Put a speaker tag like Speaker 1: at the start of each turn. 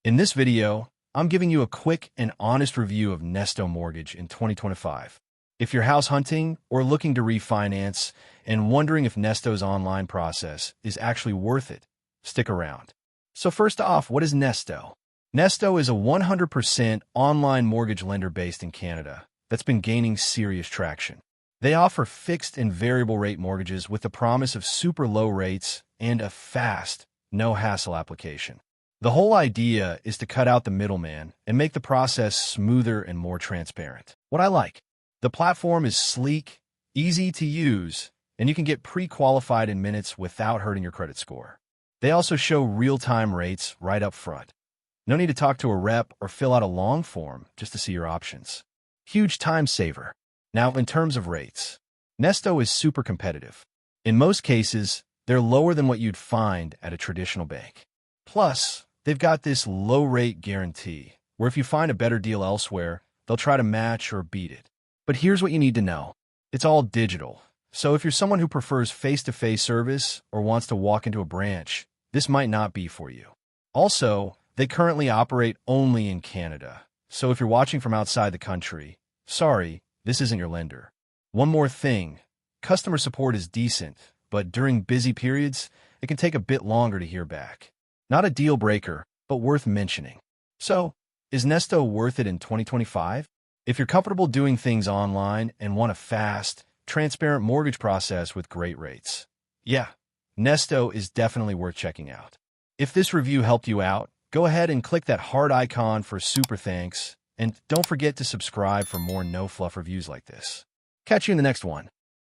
Speaker 1: In this video, I'm giving you a quick and honest review of Nesto Mortgage in 2025. If you're house hunting or looking to refinance and wondering if Nesto's online process is actually worth it, stick around. So first off, what is Nesto? Nesto is a 100% online mortgage lender based in Canada that's been gaining serious traction. They offer fixed and variable rate mortgages with the promise of super low rates and a fast, no-hassle application. The whole idea is to cut out the middleman and make the process smoother and more transparent. What I like, the platform is sleek, easy to use, and you can get pre-qualified in minutes without hurting your credit score. They also show real-time rates right up front. No need to talk to a rep or fill out a long form just to see your options. Huge time saver. Now, in terms of rates, Nesto is super competitive. In most cases, they're lower than what you'd find at a traditional bank. Plus, they've got this low-rate guarantee, where if you find a better deal elsewhere, they'll try to match or beat it. But here's what you need to know. It's all digital. So if you're someone who prefers face-to-face service or wants to walk into a branch, this might not be for you. Also, they currently operate only in Canada. So if you're watching from outside the country, sorry, this isn't your lender. One more thing, customer support is decent, but during busy periods, it can take a bit longer to hear back. Not a deal breaker, but worth mentioning. So, is Nesto worth it in 2025? If you're comfortable doing things online and want a fast, transparent mortgage process with great rates, yeah, Nesto is definitely worth checking out. If this review helped you out, go ahead and click that heart icon for super thanks, and don't forget to subscribe for more no-fluff reviews like this. Catch you in the next one.